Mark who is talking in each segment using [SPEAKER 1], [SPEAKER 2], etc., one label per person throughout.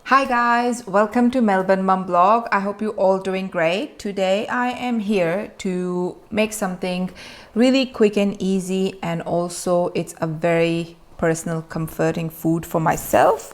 [SPEAKER 1] Hi guys, welcome to Melbourne Mum Blog. I hope you're all doing great. Today I am here to make something really quick and easy, and also it's a very personal comforting food for myself.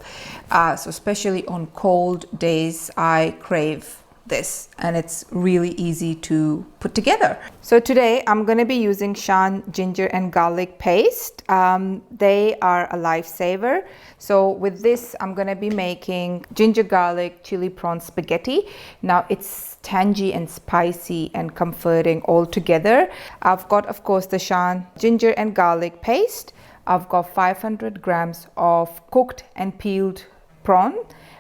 [SPEAKER 1] So especially on cold days I crave this, and it's really easy to put together. So today I'm going to be using Shan Ginger and garlic paste. They are a lifesaver. So with this I'm going to be making ginger garlic chili prawn spaghetti. Now it's tangy and spicy and comforting all together. I've got, of course, the Shan ginger and garlic paste. I've got 500 grams of cooked and peeled prawn.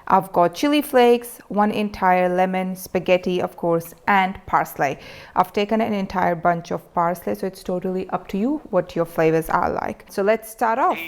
[SPEAKER 1] I've got chili flakes, one entire lemon, spaghetti, of course, and parsley. I've taken an entire bunch of parsley, so it's totally up to you what your flavors are like. So let's start off.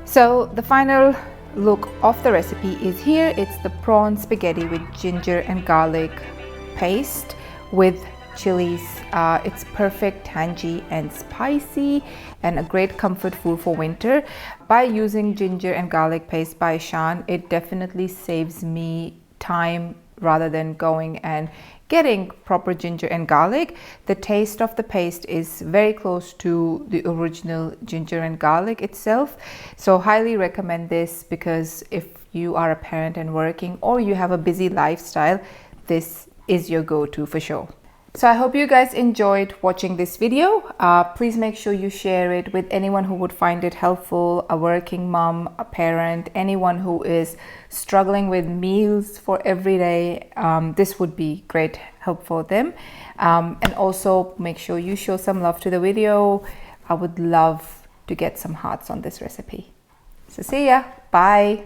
[SPEAKER 1] So the final look of the recipe is here. It's the prawn spaghetti with ginger and garlic paste with chilies. It's perfect, tangy and spicy, and a great comfort food for winter. By using ginger and garlic paste by Shan, it definitely saves me time rather than going and getting proper ginger and garlic. The taste of the paste is very close to the original ginger and garlic itself. So highly recommend this, because if you are a parent and working, or you have a busy lifestyle, this is your go-to for sure. So I hope you guys enjoyed watching this video. Please make sure you share it with anyone who would find it helpful, a working mom, a parent, anyone who is struggling with meals for every day. This would be great help for them. And also make sure you show some love to the video. I would love to get some hearts on this recipe. So see ya. Bye.